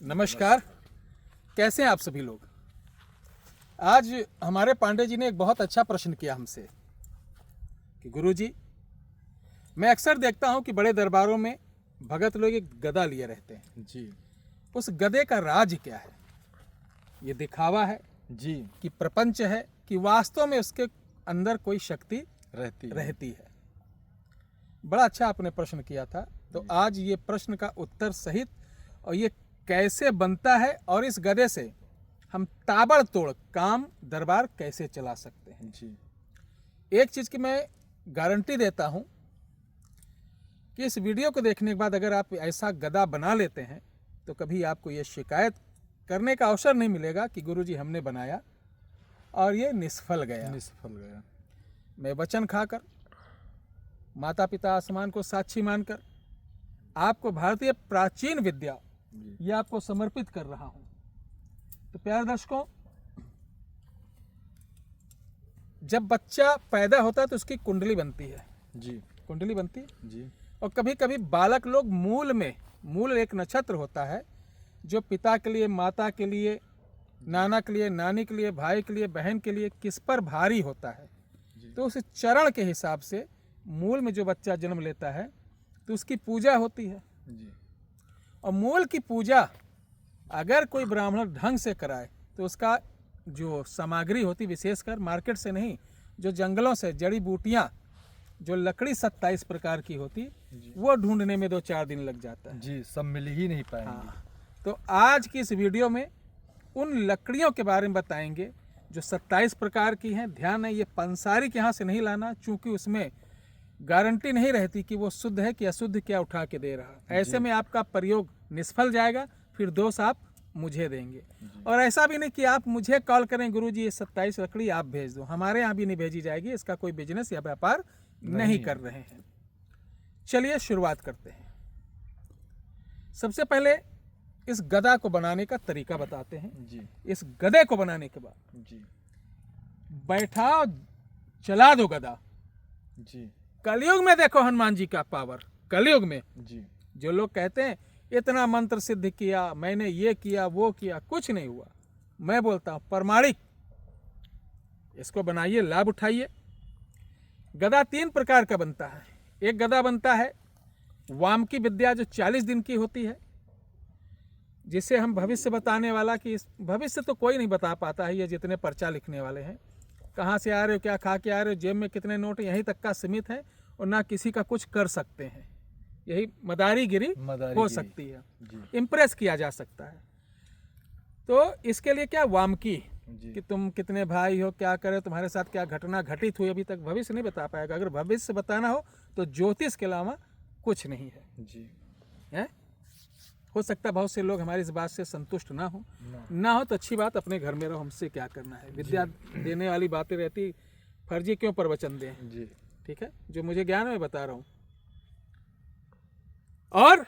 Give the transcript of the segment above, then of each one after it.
नमस्कार। कैसे हैं आप सभी लोग। आज हमारे पांडे जी ने एक बहुत अच्छा प्रश्न किया हमसे कि गुरुजी, मैं अक्सर देखता हूं कि बड़े दरबारों में भगत लोग एक गदा लिए रहते हैं जी उस गधे का राज क्या है? ये दिखावा है जी कि प्रपंच है कि वास्तव में उसके अंदर कोई शक्ति रहती है? बड़ा अच्छा आपने प्रश्न किया था। तो आज ये प्रश्न का उत्तर सहित और ये कैसे बनता है और इस गधे से हम ताबड़तोड़ काम दरबार कैसे चला सकते हैं। जी एक चीज़ की मैं गारंटी देता हूं कि इस वीडियो को देखने के बाद अगर आप ऐसा गधा बना लेते हैं तो कभी आपको ये शिकायत करने का अवसर नहीं मिलेगा कि गुरुजी हमने बनाया और ये निष्फल गया। मैं वचन खाकर, माता पिता आसमान को साक्षी मानकर आपको भारतीय प्राचीन विद्या ये आपको समर्पित कर रहा हूं। तो प्यारे दर्शकों, जब बच्चा पैदा होता है तो उसकी कुंडली बनती है। कुंडली बनती है जी और कभी कभी बालक लोग मूल एक नक्षत्र होता है जो पिता के लिए, माता के लिए, नाना के लिए, नानी के लिए, भाई के लिए, बहन के लिए किस पर भारी होता है। तो उस चरण के हिसाब से मूल में जो बच्चा जन्म लेता है तो उसकी पूजा होती है। जी और मूल की पूजा अगर कोई ब्राह्मण ढंग से कराए तो उसका जो सामग्री होती, विशेषकर मार्केट से नहीं, जो जंगलों से जड़ी बूटियाँ, जो लकड़ी 27 प्रकार की होती, वो ढूंढने में 2-4 दिन लग जाता है। जी सब मिल ही नहीं पाएंगे। हाँ, तो आज की इस वीडियो में उन लकड़ियों के बारे में बताएंगे जो 27 प्रकार की हैं। ध्यान है, ये पंसारी के यहाँ से नहीं लाना, चूंकि उसमें गारंटी नहीं रहती कि वो शुद्ध है कि अशुद्ध क्या उठा के दे रहा। ऐसे में आपका प्रयोग निष्फल जाएगा, फिर दोष आप मुझे देंगे। और ऐसा भी नहीं कि आप मुझे कॉल करें, गुरुजी ये 27 लकड़ी आप भेज दो, हमारे यहाँ भी नहीं भेजी जाएगी। इसका कोई बिजनेस या व्यापार नहीं कर रहे हैं। चलिए शुरुआत करते हैं। सबसे पहले इस गदा को बनाने का तरीका बताते हैं। जी इस गधे को बनाने के बाद जी बैठाओ, चला दो गदा। जी कलयुग में देखो हनुमान जी का पावर। कलयुग में जी जो लोग कहते हैं इतना मंत्र सिद्ध किया, मैंने ये किया वो किया, कुछ नहीं हुआ। मैं बोलता हूं प्रमाणिक। इसको बनाइए, लाभ उठाइए। गदा 3 प्रकार का बनता है। एक गदा बनता है वामकी विद्या जो 40 दिन की होती है, जिसे हम भविष्य बताने वाला कि भविष्य तो कोई नहीं बता पाता है। ये जितने पर्चा लिखने वाले हैं, कहाँ से आ रहे हो, क्या खा के आ रहे हो, जेब में कितने नोट, यहीं तक का सीमित है और ना किसी का कुछ कर सकते हैं। यही मदारीगिरी हो सकती है, इम्प्रेस किया जा सकता है। तो इसके लिए क्या वामकी कि तुम कितने भाई हो, क्या करे, तुम्हारे साथ क्या घटना घटित हुई, अभी तक भविष्य नहीं बता पाएगा। अगर भविष्य बताना हो तो ज्योतिष के अलावा कुछ नहीं है। जी है? हो सकता है बहुत से लोग हमारी इस बात से संतुष्ट ना हो तो अच्छी बात, अपने घर में रहो, हमसे क्या करना है। विद्या देने वाली बातें रहती, फर्जी क्यों प्रवचन दें। जी ठीक है, जो मुझे ज्ञान में बता रहा हूं। और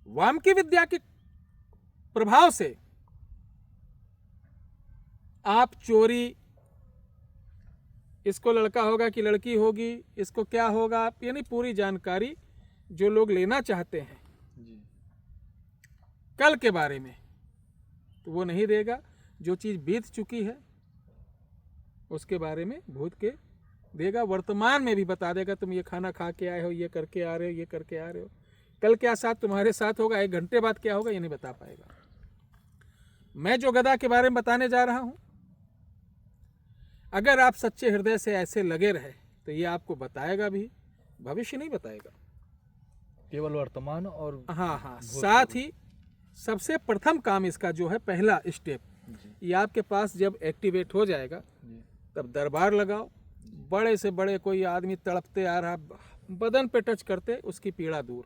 वामकी विद्या के प्रभाव से आप चोरी, इसको लड़का होगा कि लड़की होगी, इसको क्या होगा, यानी पूरी जानकारी जो लोग लेना चाहते हैं जी कल के बारे में, तो वो नहीं देगा। जो चीज़ बीत चुकी है उसके बारे में भूत के देगा। वर्तमान में भी बता देगा, तुम ये खाना खा के आए हो, ये करके आ रहे हो, ये करके आ रहे हो, कल क्या साथ तुम्हारे साथ होगा, 1 घंटे बाद क्या होगा, ये नहीं बता पाएगा। मैं जो गदा के बारे में बताने जा रहा हूं, अगर आप सच्चे हृदय से ऐसे लगे रहे तो ये आपको बताएगा भी, भविष्य नहीं बताएगा, केवल वर्तमान और हाँ, साथ ही सबसे प्रथम काम इसका जो है, पहला स्टेप, ये आपके पास जब एक्टिवेट हो जाएगा तब दरबार लगाओ। बड़े से बड़े कोई आदमी तड़पते आ रहा, बदन पे टच करते उसकी पीड़ा दूर,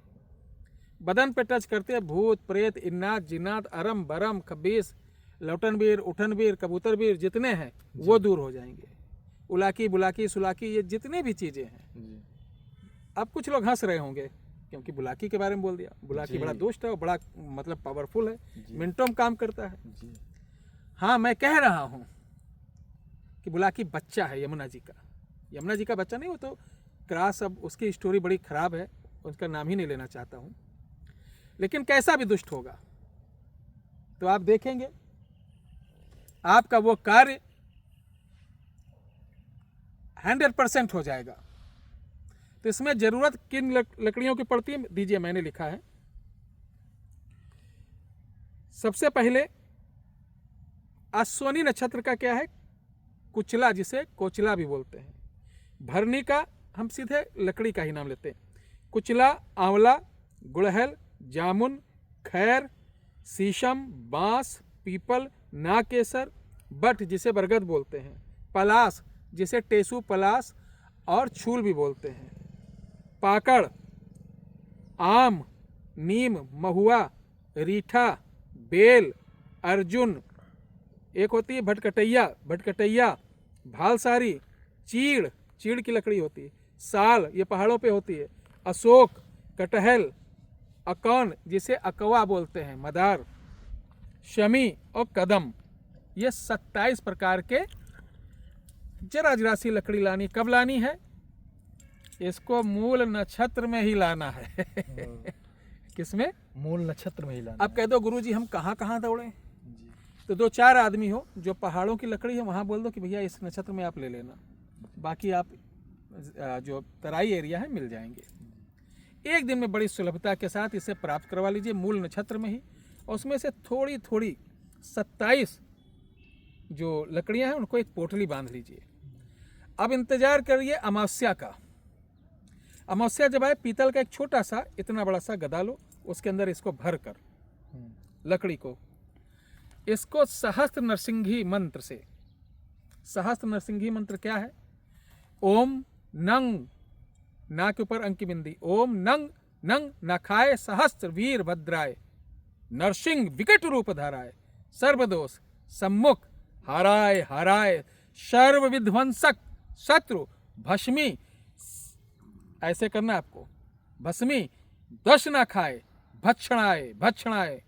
बदन पे टच करते भूत प्रेत, इन्नात जिन्नात, अरम बरम, खबीस, लौटनवीर, उठनवीर, कबूतरवीर जितने हैं वो दूर हो जाएंगे। उलाकी बुलाकी सुलाकी, ये जितने भी चीज़ें हैं। अब कुछ लोग हंस रहे होंगे क्योंकि बुलाकी के बारे में बोल दिया। बुलाकी बड़ा दोस्त है और बड़ा मतलब पावरफुल है, मिनटों में काम करता है। हाँ, मैं कह रहा हूँ कि बुलाकी बच्चा है यमुना जी का। यमुना जी का बच्चा नहीं, वो तो क्रॉस, अब उसकी स्टोरी बड़ी खराब है, उसका नाम ही नहीं लेना चाहता हूँ। लेकिन कैसा भी दुष्ट होगा तो आप देखेंगे आपका वो कार्य 100% हो जाएगा। तो इसमें जरूरत किन लकड़ियों की पड़ती है, दीजिए मैंने लिखा है। सबसे पहले अश्वनी नक्षत्र का क्या है, कुचला, जिसे कोचला भी बोलते हैं। भरनी का हम सीधे लकड़ी का ही नाम लेते हैं। कुचला, आंवला, गुड़हल, जामुन, खैर, शीशम, बांस, पीपल, नागकेसर, बट जिसे बरगद बोलते हैं, पलास जिसे टेसू पलास और छूल भी बोलते हैं, पाकड़, आम, नीम, महुआ, रीठा, बेल, अर्जुन, एक होती है भटकटैया, भालसारी, चीड़ की लकड़ी होती है, साल ये पहाड़ों पे होती है, अशोक, कटहल, अकौन जिसे अकवा बोलते हैं, मदार, शमी और कदम। ये 27 प्रकार के जरा सी लकड़ी लानी। कब लानी है, इसको मूल नक्षत्र में ही लाना है। किसमें, मूल नक्षत्र में ही लाना। अब कह दो गुरुजी हम कहाँ कहाँ दौड़े, जी। तो 2-4 आदमी हो जो पहाड़ों की लकड़ी है वहाँ बोल दो कि भैया इस नक्षत्र में आप ले लेना, बाकी आप जो तराई एरिया है मिल जाएंगे। एक दिन में बड़ी सुलभता के साथ इसे प्राप्त करवा लीजिए मूल नक्षत्र में ही, और उसमें से थोड़ी थोड़ी 27 जो लकड़ियां हैं उनको एक पोटली बांध लीजिए। अब इंतजार करिए अमावस्या का। अमावस्या जब आए, पीतल का एक छोटा सा इतना बड़ा सा गदा लो, उसके अंदर इसको भर कर लकड़ी को, इसको सहस्त्र नरसिंही मंत्र से, सहस्त्र नरसिंही मंत्र क्या है, ओम नंग, ना के ऊपर अंक की बिंदी, ओम नंग नंग नखाए सहस्त्र वीर भद्राय, नरसिंह विकट रूप धाराय, सर्वदोष सम्मुख हाराय हाराय, सर्व विध्वंसक शत्रु भस्मी, ऐसे करना आपको, भस्मी दश ना खाए, भक्षणाय भक्षणाय।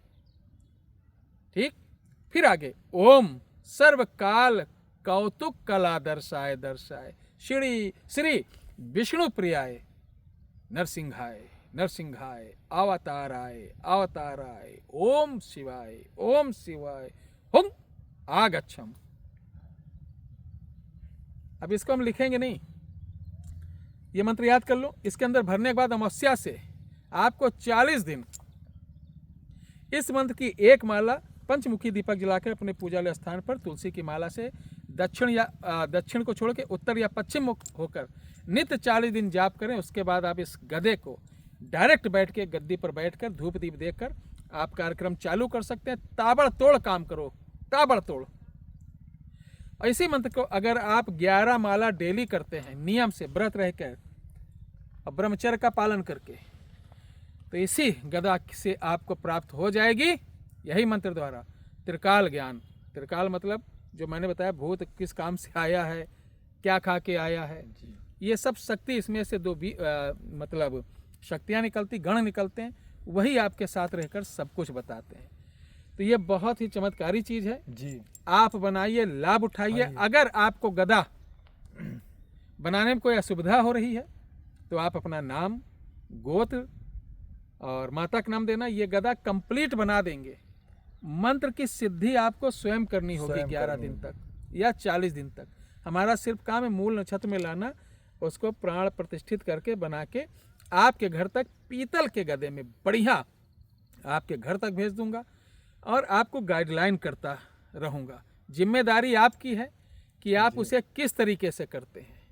ठीक, फिर आगे, ओम सर्व काल कौतुक कला दर्शाए दर्शाए, श्री विष्णु प्रियाय नरसिंहाय नरसिंहाय, अवताराय अवताराय, ओम शिवाय हुम आगच्छम। अब इसको हम लिखेंगे नहीं, ये मंत्र याद कर लो। इसके अंदर भरने के बाद अमावस्या से आपको 40 दिन इस मंत्र की एक माला पंचमुखी दीपक जलाकर अपने पूजालय स्थान पर तुलसी की माला से दक्षिण को छोड़ के उत्तर या पश्चिम मुख होकर नित्य 40 दिन जाप करें। उसके बाद आप इस गदे को डायरेक्ट बैठ के गद्दी पर बैठकर धूप दीप देकर आप कार्यक्रम चालू कर सकते हैं। ताबड़तोड़ काम करो, ताबड़तोड़। इसी मंत्र को अगर आप 11 माला डेली करते हैं नियम से, व्रत रहकर और ब्रह्मचर्य का पालन करके, तो इसी गदा से आपको प्राप्त हो जाएगी यही मंत्र द्वारा त्रिकाल ज्ञान। त्रिकाल मतलब जो मैंने बताया, भूत किस काम से आया है, क्या खा के आया है, ये सब शक्ति इसमें से मतलब शक्तियाँ निकलती, गण निकलते हैं, वही आपके साथ रहकर सब कुछ बताते हैं। तो ये बहुत ही चमत्कारी चीज़ है जी। आप बनाइए, लाभ उठाइए। अगर आपको गदा बनाने में कोई असुविधा हो रही है तो आप अपना नाम, गोत्र और माता का नाम देना, ये गदा कंप्लीट बना देंगे। मंत्र की सिद्धि आपको स्वयं करनी होगी 11 दिन तक या 40 दिन तक। हमारा सिर्फ काम है मूल नक्षत्र में लाना, उसको प्राण प्रतिष्ठित करके बना के आपके घर तक पीतल के गदे में बढ़िया आपके घर तक भेज दूंगा और आपको गाइडलाइन करता रहूँगा। जिम्मेदारी आपकी है कि आप उसे किस तरीके से करते हैं।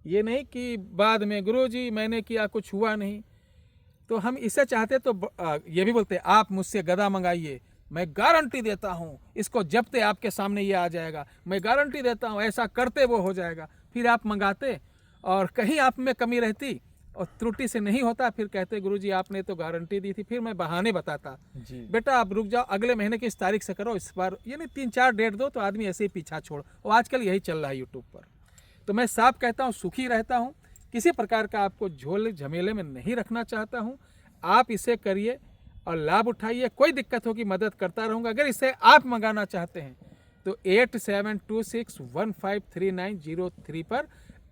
ये नहीं कि बाद में गुरुजी मैंने किया कुछ हुआ नहीं, तो हम इसे चाहते तो ये भी बोलते आप मुझसे गदा मंगाइए, मैं गारंटी देता हूँ इसको जबते आपके सामने ये आ जाएगा, मैं गारंटी देता हूँ ऐसा करते वो हो जाएगा। फिर आप मंगाते और कहीं आप में कमी रहती और त्रुटि से नहीं होता, फिर कहते गुरुजी आपने तो गारंटी दी थी। फिर मैं बहाने बताता, बेटा आप रुक जाओ, अगले महीने की इस तारीख से करो, इस बार यानी 3-4 डेट दो, तो आदमी ऐसे ही पीछा छोड़। और आजकल यही चल रहा है यूट्यूब पर। तो मैं साफ कहता हूँ, सुखी रहता हूँ, किसी प्रकार का आपको झोल झमेले में नहीं रखना चाहता हूँ। आप इसे करिए और लाभ उठाइए। कोई दिक्कत होगी मदद करता रहूँगा। अगर इसे आप मंगाना चाहते हैं तो 8726153903 पर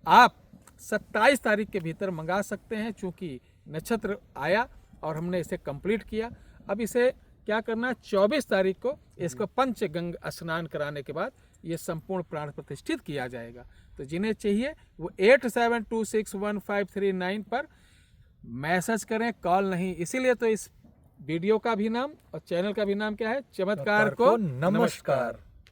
आप 27 तारीख के भीतर मंगा सकते हैं। चूँकि नक्षत्र आया और हमने इसे कंप्लीट किया। अब इसे क्या करना है, 24 तारीख को इसको पंचगंग स्नान कराने के बाद ये संपूर्ण प्राण प्रतिष्ठित किया जाएगा। तो जिन्हें चाहिए वो 87261539 पर मैसेज करें, कॉल नहीं। इसीलिए तो इस वीडियो का भी नाम और चैनल का भी नाम क्या है, चमत्कार को नमस्कार।